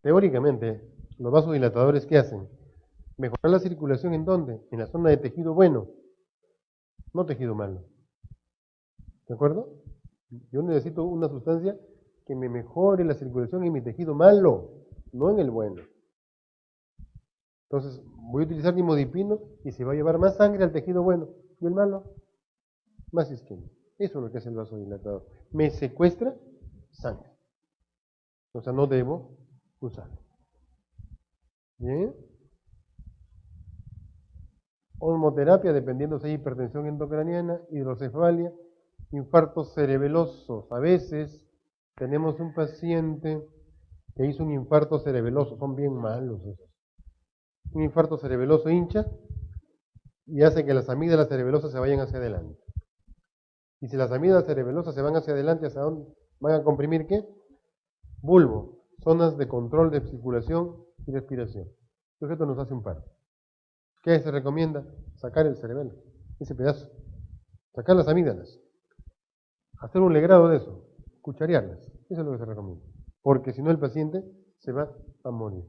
Teóricamente, los vasodilatadores, ¿qué hacen? Mejorar la circulación, ¿en dónde? En la zona de tejido bueno, no tejido malo. ¿De acuerdo? Yo necesito una sustancia que me mejore la circulación en mi tejido malo, no en el bueno. Entonces, voy a utilizar nimodipino y se va a llevar más sangre al tejido bueno. ¿Y el malo? Más isquemia. Eso es lo que hace el vasodilatador. Me secuestra sangre. O sea, no debo usarlo. ¿Bien? Osmoterapia, dependiendo si hay hipertensión endocraniana, hidrocefalia, infartos cerebelosos. A veces tenemos un paciente que hizo un infarto cerebeloso. Son bien malos esos. Un infarto cerebeloso hincha y hace que las amígdalas cerebelosas se vayan hacia adelante. Y si las amígdalas cerebelosas se van hacia adelante, ¿hacia dónde van a comprimir qué? Bulbo, zonas de control de circulación y respiración. El sujeto nos hace un paro. ¿Qué se recomienda? Sacar el cerebelo, ese pedazo. Sacar las amígdalas. Hacer un legrado de eso. Cucharearlas. Eso es lo que se recomienda. Porque si no el paciente se va a morir.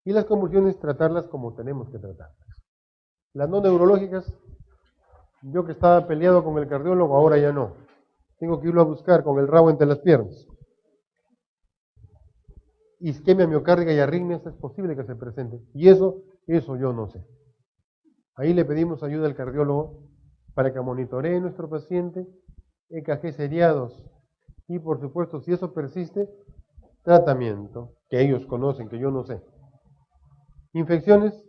Y las convulsiones, tratarlas como tenemos que tratarlas. Las no neurológicas, yo que estaba peleado con el cardiólogo, ahora ya no. Tengo que irlo a buscar con el rabo entre las piernas. Isquemia miocárdica y arritmias es posible que se presente. Y eso yo no sé. Ahí le pedimos ayuda al cardiólogo para que monitoree a nuestro paciente, EKG seriados. Y por supuesto, si eso persiste, tratamiento, que ellos conocen, que yo no sé. Infecciones,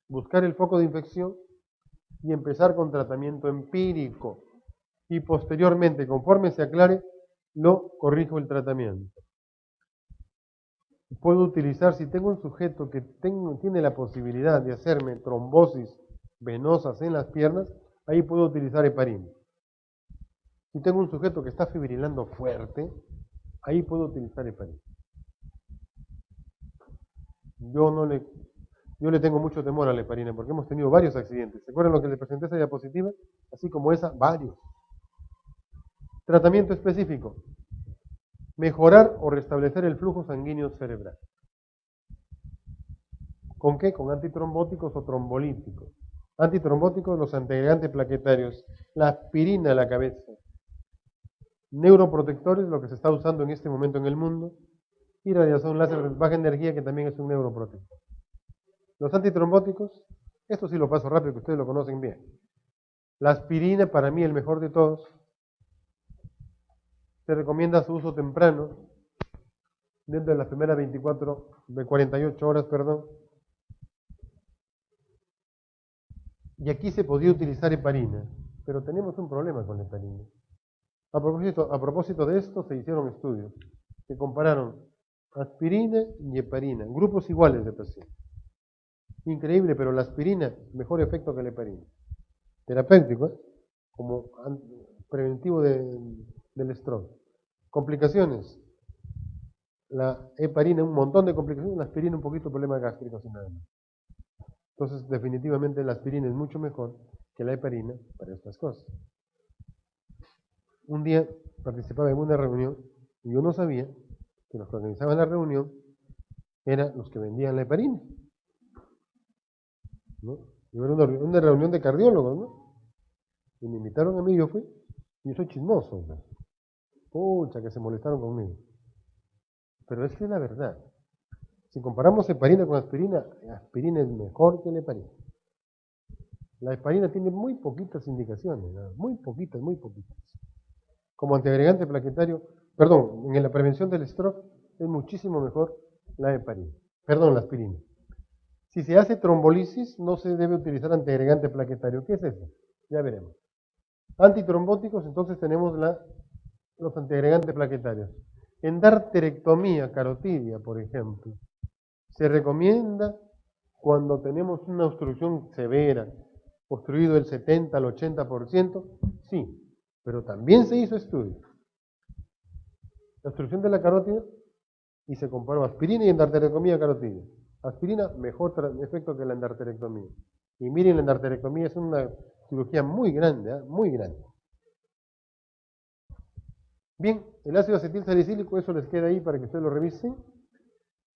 buscar el foco de infección y empezar con tratamiento empírico. Y posteriormente, conforme se aclare, lo corrijo el tratamiento. Puedo utilizar, si tengo un sujeto que tiene la posibilidad de hacerme trombosis venosas en las piernas, ahí puedo utilizar heparina. Si tengo un sujeto que está fibrilando fuerte, ahí puedo utilizar heparina. Yo le tengo mucho temor a la heparina porque hemos tenido varios accidentes. ¿Se acuerdan lo que les presenté esa diapositiva? Así como esa, varios. Tratamiento específico. Mejorar o restablecer el flujo sanguíneo cerebral. ¿Con qué? Con antitrombóticos o trombolíticos. Antitrombóticos, los antiagregantes plaquetarios. La aspirina a la cabeza. Neuroprotectores, lo que se está usando en este momento en el mundo. Y radiación láser de baja energía, que también es un neuroprotector. Los antitrombóticos, esto sí lo paso rápido, que ustedes lo conocen bien. La aspirina, para mí el mejor de todos. Se recomienda su uso temprano, dentro de las primeras 48 horas, perdón. Y aquí se podía utilizar heparina, pero tenemos un problema con la heparina. A propósito de esto, se hicieron estudios que compararon aspirina y heparina, grupos iguales de pacientes. Increíble, pero la aspirina, mejor efecto que la heparina. Terapéutico, como preventivo del stroke. Complicaciones. La heparina, un montón de complicaciones, la aspirina un poquito de problemas gástricos y nada más. Entonces, definitivamente la aspirina es mucho mejor que la heparina para estas cosas. Un día participaba en una reunión y yo no sabía que los que organizaban la reunión eran los que vendían la heparina, ¿no? Yo era una reunión de cardiólogos, ¿no? Y me invitaron a mí, yo fui, y yo soy chismoso, ¿no? Pucha, que se molestaron conmigo. Pero es que es la verdad. Si comparamos heparina con aspirina, aspirina es mejor que la heparina. La heparina tiene muy poquitas indicaciones, ¿no? Muy poquitas. Como antiagregante plaquetario, en la prevención del stroke es muchísimo mejor la heparina, la aspirina. Si se hace trombolisis, no se debe utilizar antiagregante plaquetario. ¿Qué es eso? Ya veremos. Antitrombóticos, entonces tenemos los antiagregantes plaquetarios. En darterectomía carotidia, por ejemplo, se recomienda cuando tenemos una obstrucción severa, obstruido el 70 al 80%, sí, pero también se hizo estudio. La obstrucción de la carótida y se comparó aspirina y endarterectomía carotidia. Aspirina, mejor efecto que la endarterectomía. Y miren, la endarterectomía es una cirugía muy grande, muy grande. Bien, el ácido acetilsalicílico, eso les queda ahí para que ustedes lo revisen.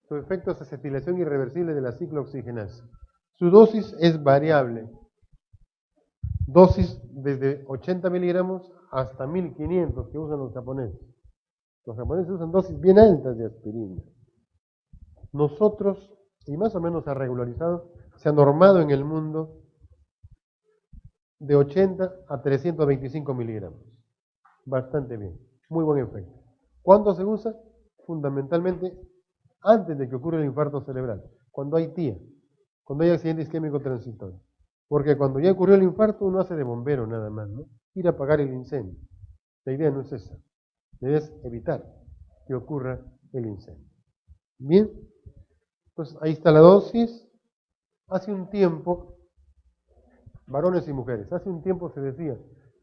Su efecto es acetilación irreversible de la ciclooxigenasa. Su dosis es variable. Dosis desde 80 miligramos hasta 1500 que usan los japoneses. Los japoneses usan dosis bien altas de aspirina. Nosotros, y más o menos ha regularizado, se ha normado en el mundo de 80 a 325 miligramos. Bastante bien. Muy buen efecto. ¿Cuándo se usa? Fundamentalmente antes de que ocurra el infarto cerebral. Cuando hay TIA. Cuando hay accidente isquémico transitorio. Porque cuando ya ocurrió el infarto, uno hace de bombero nada más, ¿no? Ir a apagar el incendio. La idea no es esa. La idea es evitar que ocurra el incendio. Bien, pues ahí está la dosis. Hace un tiempo, varones y mujeres, hace un tiempo se decía,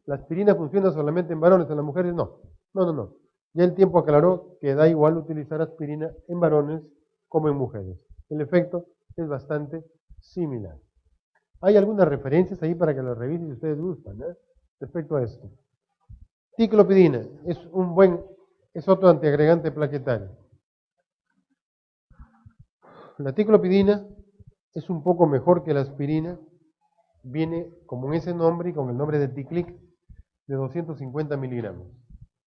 la aspirina funciona solamente en varones, en las mujeres no. No. Ya el tiempo aclaró que da igual utilizar aspirina en varones como en mujeres. El efecto es bastante similar. Hay algunas referencias ahí para que las revisen si ustedes gustan, respecto a esto. Ticlopidina es otro antiagregante plaquetario. La ticlopidina es un poco mejor que la aspirina, viene como en ese nombre y con el nombre de Ticlic de 250 miligramos.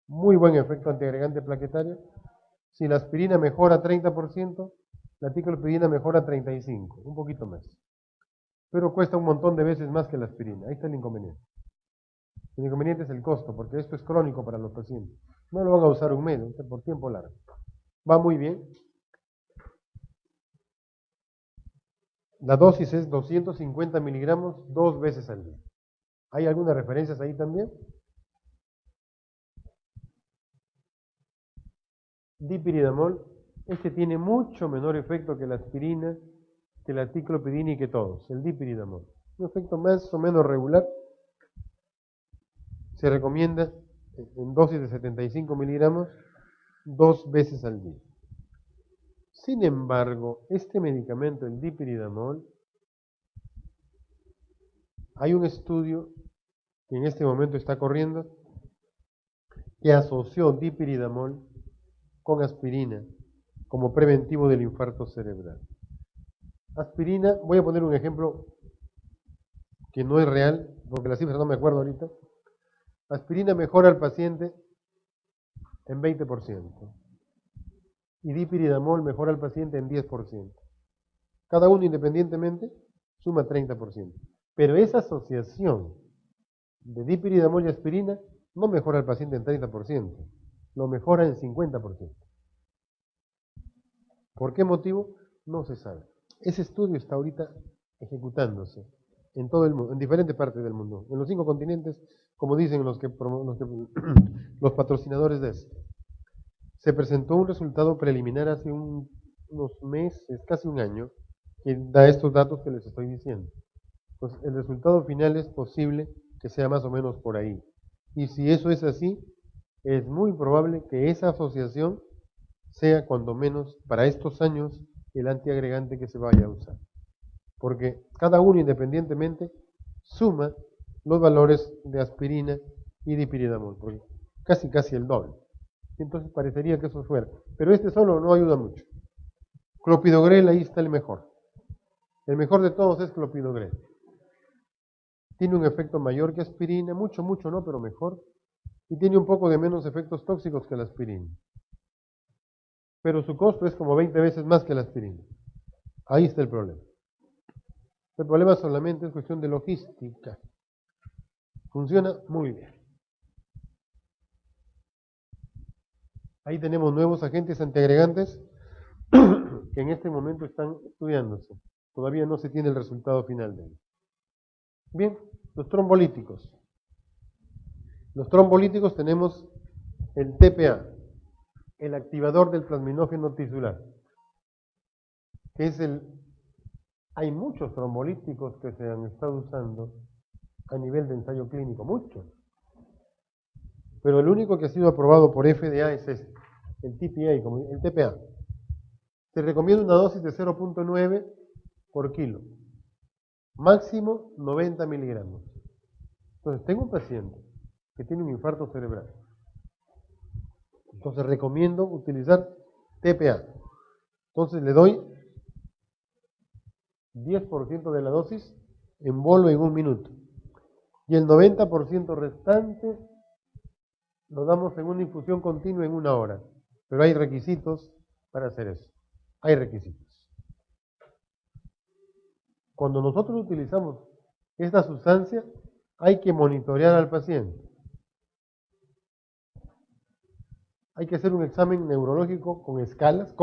Muy buen efecto antiagregante plaquetario. Si la aspirina mejora 30%, la ticlopidina mejora 35%, un poquito más. Pero cuesta un montón de veces más que la aspirina. Ahí está el inconveniente. El inconveniente es el costo, porque esto es crónico para los pacientes. No lo van a usar un mes, por tiempo largo. Va muy bien. La dosis es 250 miligramos 2 veces al día. ¿Hay algunas referencias ahí también? Dipiridamol. Este tiene mucho menor efecto que la aspirina, que la ticlopidina y que todos. El dipiridamol. Un efecto más o menos regular. Se recomienda en dosis de 75 miligramos 2 veces al día. Sin embargo, este medicamento, el dipiridamol, hay un estudio que en este momento está corriendo que asoció dipiridamol con aspirina como preventivo del infarto cerebral. Aspirina, voy a poner un ejemplo que no es real, porque las cifras no me acuerdo ahorita. Aspirina mejora al paciente en 20% y dipiridamol mejora al paciente en 10%. Cada uno independientemente suma 30%. Pero esa asociación de dipiridamol y aspirina no mejora al paciente en 30%, lo mejora en 50%. ¿Por qué motivo? No se sabe. Ese estudio está ahorita ejecutándose en todo el mundo, en diferentes partes del mundo, en los 5 continentes, como dicen los patrocinadores de esto. Se presentó un resultado preliminar hace unos meses, casi un año, que da estos datos que les estoy diciendo. Entonces, el resultado final es posible que sea más o menos por ahí. Y si eso es así, es muy probable que esa asociación sea, cuando menos, para estos años, el antiagregante que se vaya a usar. Porque cada uno independientemente suma los valores de aspirina y dipiridamol, porque casi el doble. Entonces parecería que eso fuera. Pero este solo no ayuda mucho. Clopidogrel, ahí está el mejor. El mejor de todos es clopidogrel. Tiene un efecto mayor que aspirina, mucho no, pero mejor. Y tiene un poco de menos efectos tóxicos que la aspirina. Pero su costo es como 20 veces más que la aspirina. Ahí está el problema. El problema solamente es cuestión de logística. Funciona muy bien. Ahí tenemos nuevos agentes antiagregantes que en este momento están estudiándose. Todavía no se tiene el resultado final de ellos. Bien, los trombolíticos. Los trombolíticos tenemos el TPA, el activador del plasminógeno tisular, que es hay muchos trombolíticos que se han estado usando a nivel de ensayo clínico, muchos. Pero el único que ha sido aprobado por FDA es este, el TPA, el TPA. Se recomienda una dosis de 0.9 por kilo, máximo 90 miligramos. Entonces, tengo un paciente que tiene un infarto cerebral. Entonces, recomiendo utilizar TPA. Entonces le doy 10% de la dosis en bolo en 1 minuto. Y el 90% restante lo damos en una infusión continua en 1 hora. Pero hay requisitos para hacer eso. Hay requisitos. Cuando nosotros utilizamos esta sustancia, hay que monitorear al paciente. Hay que hacer un examen neurológico con escalas,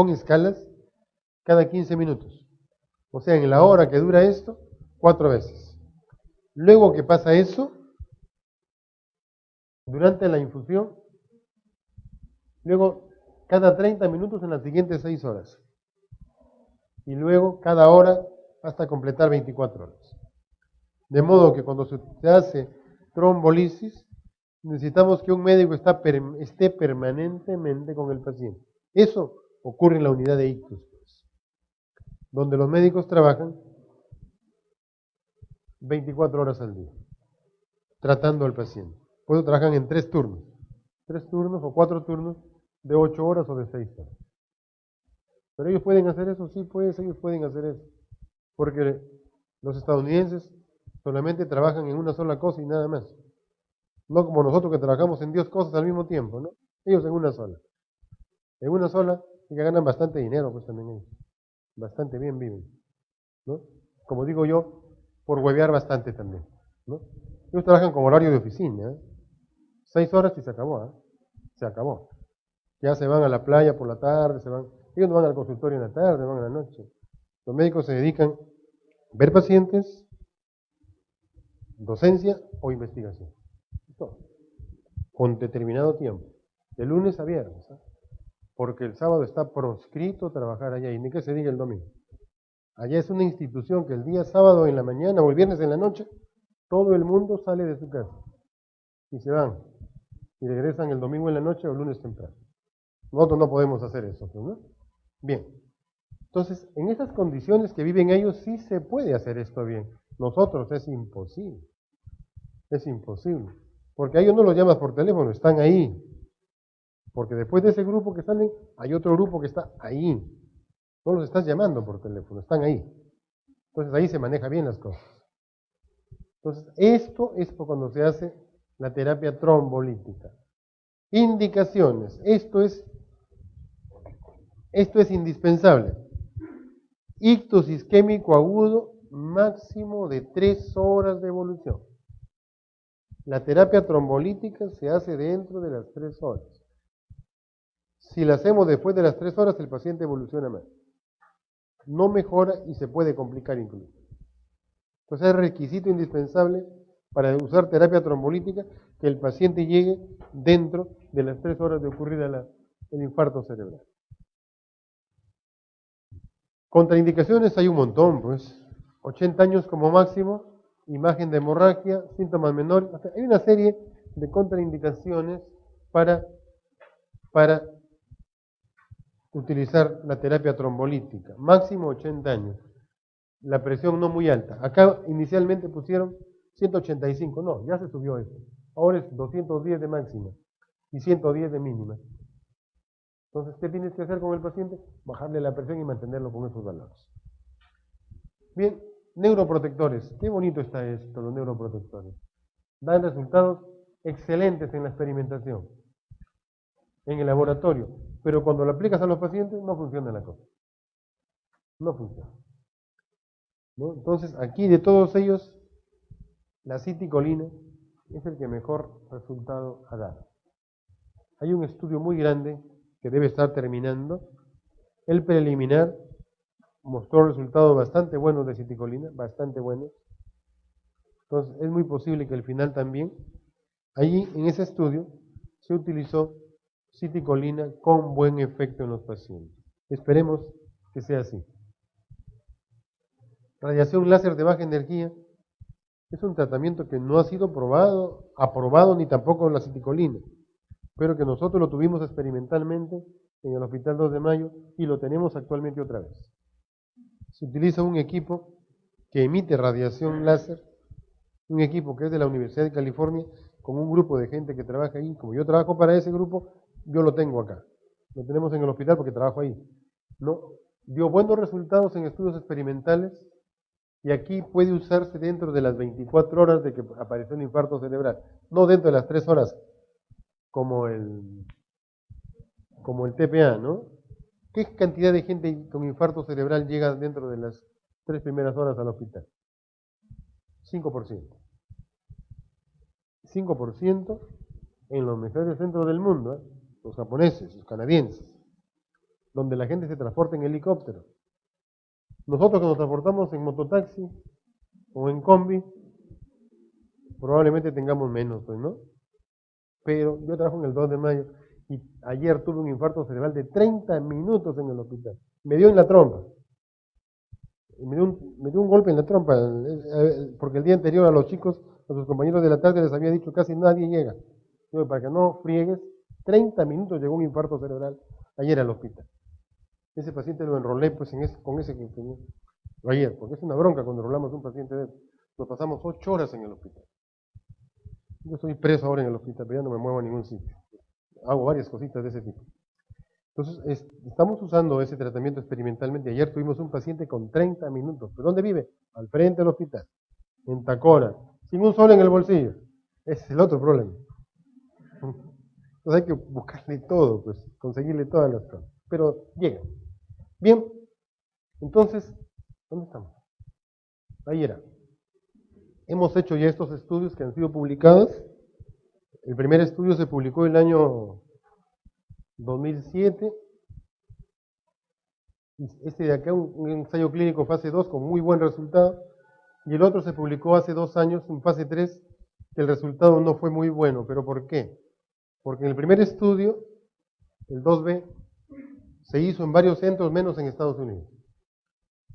cada 15 minutos. O sea, en la hora que dura esto, 4 veces. Luego que pasa eso, durante la infusión, luego cada 30 minutos en las siguientes 6 horas. Y luego cada hora hasta completar 24 horas. De modo que cuando se hace trombolisis, necesitamos que un médico esté permanentemente con el paciente. Eso ocurre en la unidad de ictus, pues, donde los médicos trabajan 24 horas al día, tratando al paciente. Por eso trabajan en 3 turnos. 3 turnos o 4 turnos de 8 horas o de 6 horas. Pero ellos pueden hacer eso, sí, pues ellos pueden hacer eso. Porque los estadounidenses solamente trabajan en una sola cosa y nada más. No como nosotros que trabajamos en 10 cosas al mismo tiempo, ¿no? Ellos en una sola. En una sola y que ganan bastante dinero, pues también ellos. Bastante bien viven, ¿no? Como digo yo, por huevear bastante también, ¿no? Ellos trabajan con horario de oficina, 6 horas y se acabó, ¿eh? Se acabó. Ya se van a la playa por la tarde, ellos no van al consultorio en la tarde, van a la noche. Los médicos se dedican a ver pacientes, docencia o investigación. Todo. Con determinado tiempo, de lunes a viernes, ¿eh? Porque el sábado está proscrito trabajar allá, y ni que se diga el domingo. Allá es una institución que el día sábado en la mañana o el viernes en la noche, todo el mundo sale de su casa y se van y regresan el domingo en la noche o el lunes temprano. Nosotros no podemos hacer eso, ¿no? Bien. Entonces, en esas condiciones que viven ellos, sí se puede hacer esto bien. Nosotros es imposible. Es imposible. Porque a ellos no los llamas por teléfono, están ahí. Porque después de ese grupo que salen, hay otro grupo que está ahí. No los estás llamando por teléfono, están ahí. Entonces ahí se maneja bien las cosas. Entonces, esto es cuando se hace la terapia trombolítica. Indicaciones. Esto es indispensable. Ictus isquémico agudo, máximo de 3 horas de evolución. La terapia trombolítica se hace dentro de las 3 horas. Si la hacemos después de las 3 horas, el paciente evoluciona más. No mejora y se puede complicar incluso. Entonces es requisito indispensable para usar terapia trombolítica que el paciente llegue dentro de las 3 horas de ocurrir el infarto cerebral. Contraindicaciones hay un montón, pues. 80 años como máximo, imagen de hemorragia, síntomas menores. Hay una serie de contraindicaciones para utilizar la terapia trombolítica. Máximo 80 años. La presión no muy alta. Acá inicialmente pusieron 185. No, ya se subió eso. Ahora es 210 de máxima y 110 de mínima. Entonces, ¿qué tienes que hacer con el paciente? Bajarle la presión y mantenerlo con esos valores. Bien, neuroprotectores. Qué bonito está esto, los neuroprotectores. Dan resultados excelentes en la experimentación, en el laboratorio. Pero cuando lo aplicas a los pacientes, no funciona la cosa. No funciona, ¿no? Entonces, aquí de todos ellos, la citicolina es el que mejor resultado ha dado. Hay un estudio muy grande que debe estar terminando. El preliminar mostró resultados bastante buenos de citicolina, bastante buenos. Entonces, es muy posible que el final también. Allí, en ese estudio, se utilizó citicolina con buen efecto en los pacientes. Esperemos que sea así. Radiación láser de baja energía es un tratamiento que no ha sido aprobado ni tampoco la citicolina, pero que nosotros lo tuvimos experimentalmente en el Hospital 2 de Mayo y lo tenemos actualmente otra vez. Se utiliza un equipo que emite radiación láser, un equipo que es de la Universidad de California, con un grupo de gente que trabaja ahí. Como yo trabajo para ese grupo, yo lo tengo acá. Lo tenemos en el hospital porque trabajo ahí. No dio buenos resultados en estudios experimentales y aquí puede usarse dentro de las 24 horas de que apareció un infarto cerebral, no dentro de las 3 horas como el TPA, ¿no? ¿Qué cantidad de gente con infarto cerebral llega dentro de las 3 primeras horas al hospital? 5%. 5% en los mejores centros del mundo, ¿eh? Los japoneses, los canadienses, donde la gente se transporta en helicóptero. Nosotros que nos transportamos en mototaxi o en combi, probablemente tengamos menos, pues, ¿no? Pero yo trabajo en el 2 de mayo y ayer tuve un infarto cerebral de 30 minutos en el hospital. Me dio en la trompa. Me dio un golpe en la trompa, porque el día anterior a los chicos, a sus compañeros de la tarde les había dicho casi nadie llega. Yo, para que no friegues, 30 minutos llegó un infarto cerebral ayer al hospital. Ese paciente lo enrolé pues con ese que tenía ayer, porque es una bronca cuando enrolamos un paciente de él. Nos pasamos 8 horas en el hospital. Yo estoy preso ahora en el hospital, pero ya no me muevo a ningún sitio. Hago varias cositas de ese tipo. Entonces, estamos usando ese tratamiento experimentalmente. Ayer tuvimos un paciente con 30 minutos. ¿Pero dónde vive? Al frente del hospital, en Tacora, sin un sol en el bolsillo. Ese es el otro problema. Entonces hay que buscarle todo, pues, conseguirle todas las cosas. Pero llega. Bien, entonces, ¿dónde estamos? Ahí era. Hemos hecho ya estos estudios que han sido publicados. El primer estudio se publicó el año 2007. Este de acá, un ensayo clínico fase 2 con muy buen resultado. Y el otro se publicó hace 2 años, en fase 3, que el resultado no fue muy bueno. ¿Pero por qué? Porque en el primer estudio, el 2B, se hizo en varios centros menos en Estados Unidos.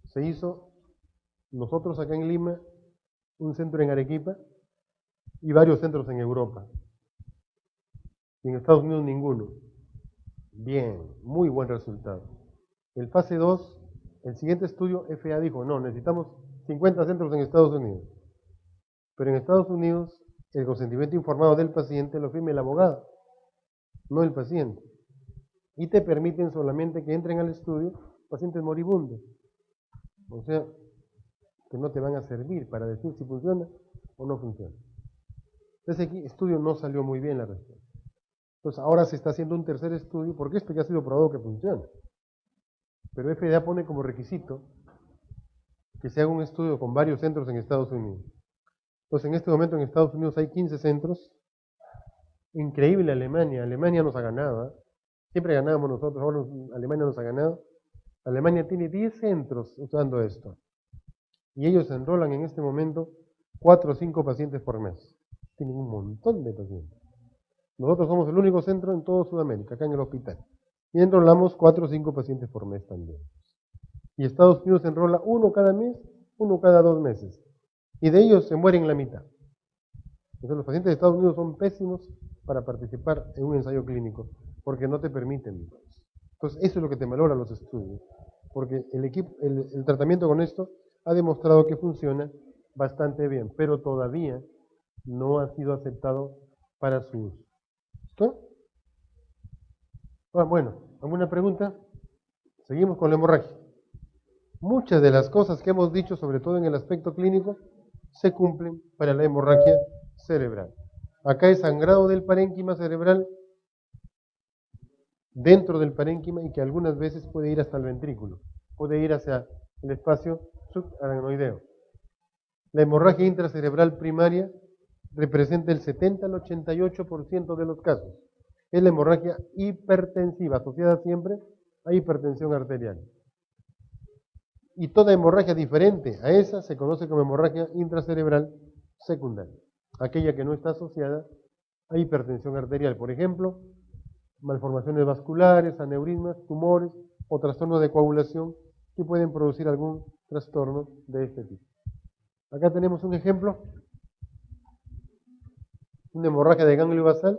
Se hizo, nosotros acá en Lima, un centro en Arequipa y varios centros en Europa. Y en Estados Unidos ninguno. Bien, muy buen resultado. El fase 2, el siguiente estudio, FDA dijo, no, necesitamos 50 centros en Estados Unidos. Pero en Estados Unidos, el consentimiento informado del paciente lo firma el abogado, no el paciente. Y te permiten solamente que entren al estudio pacientes moribundos. O sea, que no te van a servir para decir si funciona o no funciona. Ese estudio no salió muy bien la respuesta. Entonces ahora se está haciendo un tercer estudio, porque esto ya ha sido probado que funciona. Pero FDA pone como requisito que se haga un estudio con varios centros en Estados Unidos. Entonces en este momento en Estados Unidos hay 15 centros. Increíble Alemania. Alemania nos ha ganado, ¿eh? Siempre ganábamos nosotros, ahora Alemania nos ha ganado. Alemania tiene 10 centros usando esto. Y ellos enrolan en este momento 4 o 5 pacientes por mes. Tienen un montón de pacientes. Nosotros somos el único centro en toda Sudamérica, acá en el hospital. Y enrolamos 4 o 5 pacientes por mes también. Y Estados Unidos enrola 1 cada mes, 1 cada 2 meses. Y de ellos se mueren la mitad. Entonces los pacientes de Estados Unidos son pésimos para participar en un ensayo clínico, porque no te permiten. Entonces eso es lo que te valora los estudios. Porque el tratamiento con esto ha demostrado que funciona bastante bien, pero todavía no ha sido aceptado para su uso. ¿Listo? Bueno, ¿alguna pregunta? Seguimos con la hemorragia. Muchas de las cosas que hemos dicho, sobre todo en el aspecto clínico, se cumplen para la hemorragia cerebral. Acá es sangrado del parénquima cerebral dentro del parénquima y que algunas veces puede ir hasta el ventrículo, puede ir hacia el espacio subaracnoideo. La hemorragia intracerebral primaria representa el 70 al 88% de los casos. Es la hemorragia hipertensiva, asociada siempre a hipertensión arterial. Y toda hemorragia diferente a esa se conoce como hemorragia intracerebral secundaria, aquella que no está asociada a hipertensión arterial. Por ejemplo, malformaciones vasculares, aneurismas, tumores o trastornos de coagulación que pueden producir algún trastorno de este tipo. Acá tenemos un ejemplo, una hemorragia de ganglio basal,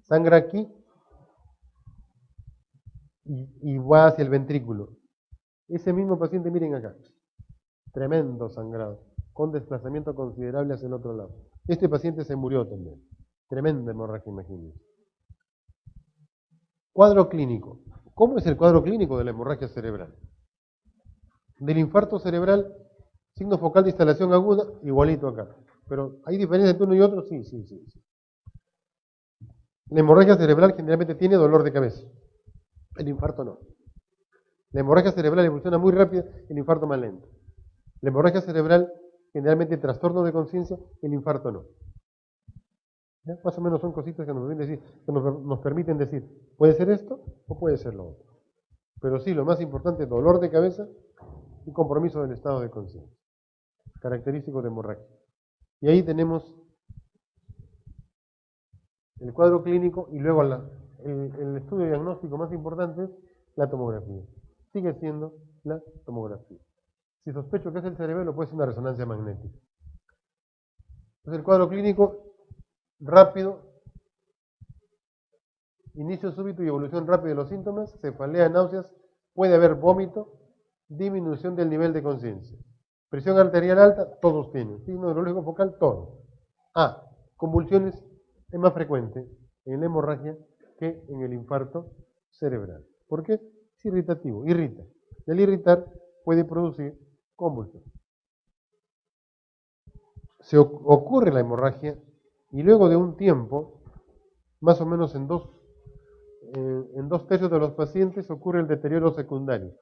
sangra aquí y va hacia el ventrículo. Ese mismo paciente, miren acá, tremendo sangrado, con desplazamiento considerable hacia el otro lado. Este paciente se murió también, tremenda hemorragia, imagínense. Cuadro clínico. ¿Cómo es el cuadro clínico de la hemorragia cerebral? Del infarto cerebral, signo focal de instalación aguda, igualito acá. Pero ¿hay diferencia entre uno y otro? Sí, sí, sí, sí. La hemorragia cerebral generalmente tiene dolor de cabeza. El infarto no. La hemorragia cerebral evoluciona muy rápido, el infarto más lento. La hemorragia cerebral generalmente trastorno de conciencia, el infarto no. ¿Ya? Más o menos son cositas que nos permiten decir, puede ser esto o puede ser lo otro. Pero sí, lo más importante, dolor de cabeza y compromiso del estado de conciencia. Característico de hemorragia. Y ahí tenemos el cuadro clínico y luego el estudio diagnóstico más importante es la tomografía. Sigue siendo la tomografía. Si sospecho que es el cerebelo, puede ser una resonancia magnética. Entonces el cuadro clínico rápido, inicio súbito y evolución rápida de los síntomas, cefalea, náuseas, puede haber vómito, disminución del nivel de conciencia. Presión arterial alta, todos tienen. Signo neurológico focal, todos. Convulsiones es más frecuente en la hemorragia que en el infarto cerebral. ¿Por qué? Es irritativo, irrita. Y al irritar puede producir convulsión. Se ocurre la hemorragia y luego de un tiempo, más o menos en dos tercios de los pacientes, ocurre el deterioro secundario.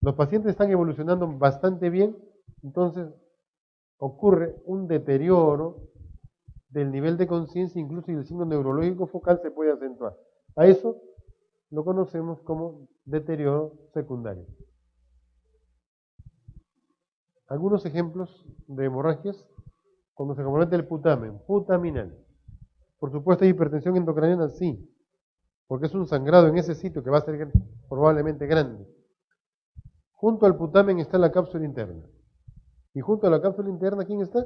Los pacientes están evolucionando bastante bien, entonces ocurre un deterioro del nivel de conciencia, incluso el signo neurológico focal se puede acentuar. A eso lo conocemos como deterioro secundario. Algunos ejemplos de hemorragias cuando se compromete el putamen, putaminal. Por supuesto, hay hipertensión endocraniana, sí, porque es un sangrado en ese sitio que va a ser probablemente grande. Junto al putamen está la cápsula interna. Y junto a la cápsula interna, ¿quién está?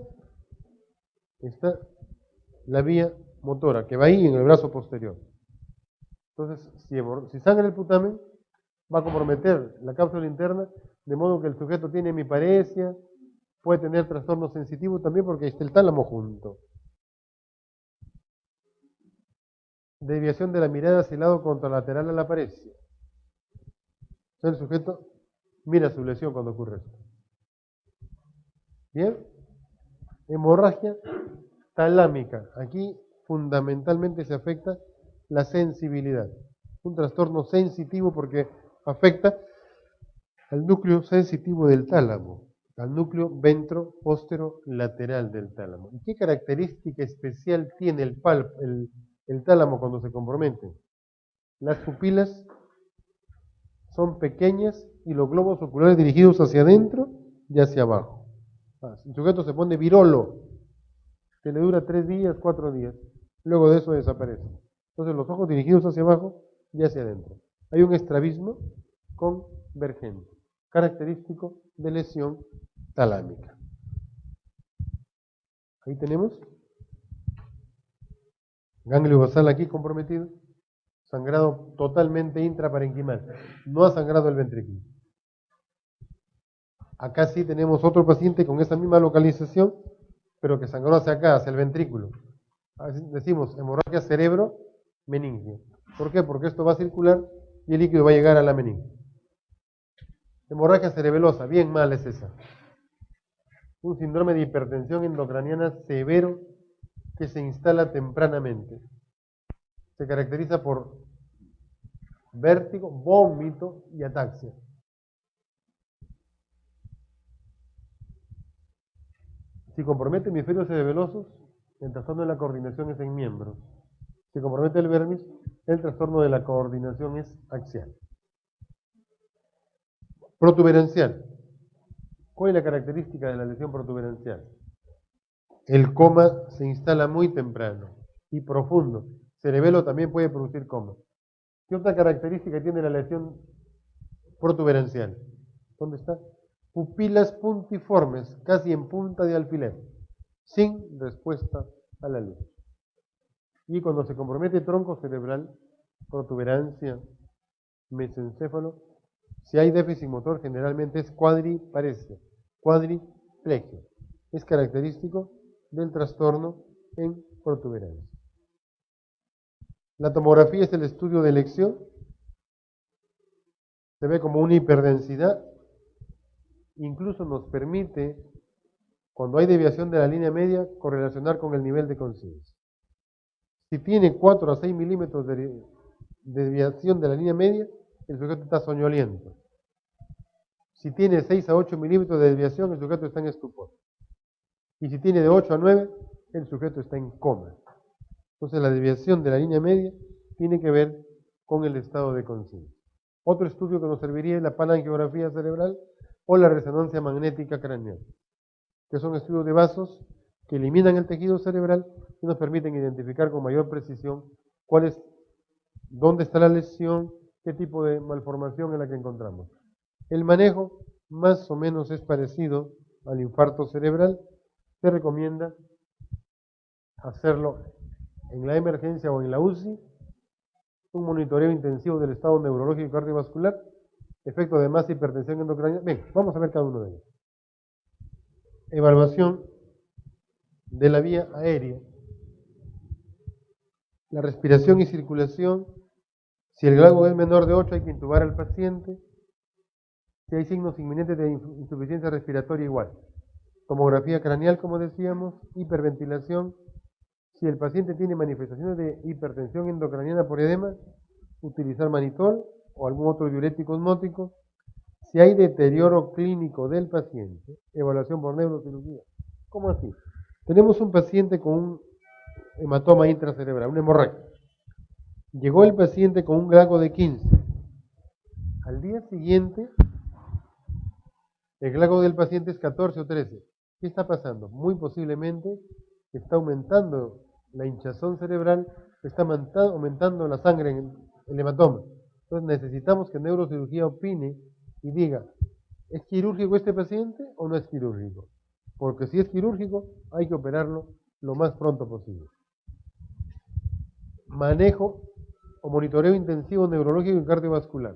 Está la vía motora, que va ahí en el brazo posterior. Entonces, si sangra el putamen, va a comprometer la cápsula interna, de modo que el sujeto tiene hemiparesia, puede tener trastorno sensitivo también porque está el tálamo junto. Desviación de la mirada hacia el lado contralateral a la paresia. Entonces el sujeto mira su lesión cuando ocurre esto. Bien. Hemorragia talámica. Aquí fundamentalmente se afecta la sensibilidad. Un trastorno sensitivo porque afecta al núcleo sensitivo del tálamo, al núcleo ventro-póstero-lateral del tálamo. ¿Y qué característica especial tiene el tálamo cuando se compromete? Las pupilas son pequeñas y los globos oculares dirigidos hacia adentro y hacia abajo. El sujeto se pone virolo, que le dura 3 días, 4 días. Luego de eso desaparece. Entonces los ojos dirigidos hacia abajo y hacia adentro. Hay un estrabismo convergente, característico de lesión talámica. Ahí tenemos ganglio basal aquí comprometido, sangrado totalmente intraparenquimal. No ha sangrado el ventrículo. Acá sí tenemos otro paciente con esa misma localización, pero que sangró hacia acá, hacia el ventrículo. Así decimos hemorragia cerebro-meningia. ¿Por qué? Porque esto va a circular y el líquido va a llegar a la meninge. Hemorragia cerebelosa, bien mal es esa. Un síndrome de hipertensión endocraniana severo que se instala tempranamente. Se caracteriza por vértigo, vómito y ataxia. Si compromete hemisferios cerebelosos, el trastorno de la coordinación es en miembros. Si compromete el vermis, el trastorno de la coordinación es axial. Protuberancial. ¿Cuál es la característica de la lesión protuberancial? El coma se instala muy temprano y profundo. Cerebelo también puede producir coma. ¿Qué otra característica tiene la lesión protuberancial? ¿Dónde está? Pupilas puntiformes, casi en punta de alfiler, sin respuesta a la luz. Y cuando se compromete tronco cerebral, protuberancia, mesencéfalo, si hay déficit motor, generalmente es cuadriparesia, cuadriplegia. Es característico del trastorno en protuberancia. La tomografía es el estudio de elección. Se ve como una hiperdensidad incluso nos permite, cuando hay desviación de la línea media, correlacionar con el nivel de conciencia. Si tiene 4 a 6 milímetros de desviación de la línea media, el sujeto está soñoliento. Si tiene 6 a 8 milímetros de desviación, el sujeto está en estupor. Y si tiene de 8 a 9, el sujeto está en coma. Entonces la desviación de la línea media tiene que ver con el estado de conciencia. Otro estudio que nos serviría es la palangiografía cerebral o la resonancia magnética craneal, que son estudios de vasos que eliminan el tejido cerebral y nos permiten identificar con mayor precisión dónde está la lesión, qué tipo de malformación es la que encontramos. El manejo más o menos es parecido al infarto cerebral. Se recomienda hacerlo en la emergencia o en la UCI, un monitoreo intensivo del estado neurológico y cardiovascular, efecto de masa, hipertensión endocrinal. Bien, vamos a ver cada uno de ellos. Evaluación de la vía aérea, la respiración y circulación. Si el GLACO es menor de 8, hay que intubar al paciente. Si hay signos inminentes de insuficiencia respiratoria, igual. Tomografía craneal, como decíamos, hiperventilación. Si el paciente tiene manifestaciones de hipertensión endocraniana por edema, utilizar manitol o algún otro diurético osmótico. Si hay deterioro clínico del paciente, evaluación por neurocirugía. ¿Cómo así? Tenemos un paciente con un hematoma intracerebral, una hemorragia. Llegó el paciente con un GLACO de 15. Al día siguiente, el GLACO del paciente es 14 o 13. ¿Qué está pasando? Muy posiblemente está aumentando la hinchazón cerebral, está aumentando la sangre en el hematoma. Entonces necesitamos que neurocirugía opine y diga, ¿es quirúrgico este paciente o no es quirúrgico? Porque si es quirúrgico, hay que operarlo lo más pronto posible. Manejo o monitoreo intensivo neurológico y cardiovascular.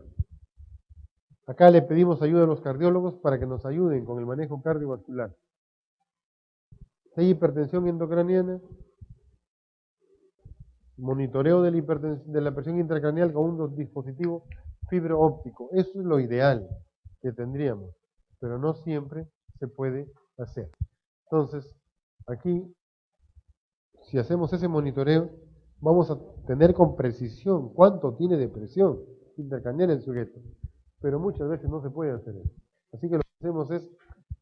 Acá le pedimos ayuda a los cardiólogos para que nos ayuden con el manejo cardiovascular. Si hay hipertensión endocraniana, monitoreo de la presión intracraneal con un dispositivo fibro óptico. Eso es lo ideal que tendríamos, pero no siempre se puede hacer. Entonces, aquí, si hacemos ese monitoreo, vamos a tener con precisión cuánto tiene de presión intracraneal el sujeto, pero muchas veces no se puede hacer eso. Así que lo que hacemos es,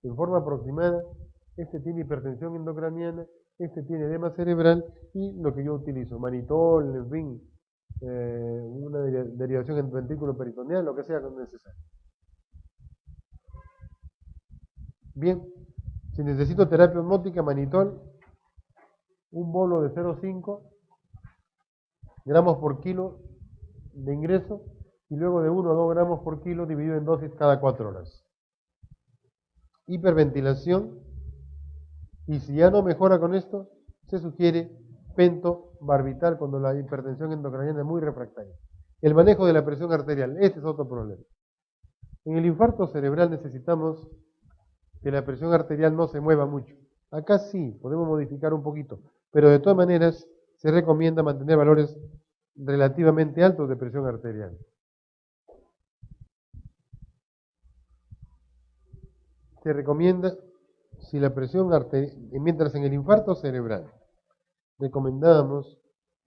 en forma aproximada, este tiene hipertensión endocraniana, este tiene edema cerebral y lo que yo utilizo, manitol, en fin, una derivación en ventrículo peritoneal, lo que sea necesario. Bien, si necesito terapia osmótica, manitol, un bolo de 0,5 gramos por kilo de ingreso y luego de 1 a 2 gramos por kilo dividido en dosis cada 4 horas. Hiperventilación, y si ya no mejora con esto, se sugiere pentobarbital cuando la hipertensión endocraniana es muy refractaria. El manejo de la presión arterial, este es otro problema. En el infarto cerebral necesitamos que la presión arterial no se mueva mucho. Acá sí, podemos modificar un poquito, pero de todas maneras se recomienda mantener valores relativamente altos de presión arterial. Se recomienda, si la presión arterial, mientras en el infarto cerebral recomendamos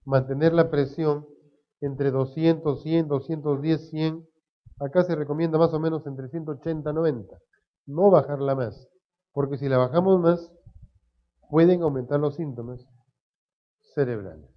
mantener la presión entre 200, 100, 210, 100, acá se recomienda más o menos entre 180, 90, no bajarla más, porque si la bajamos más, pueden aumentar los síntomas cerebrales.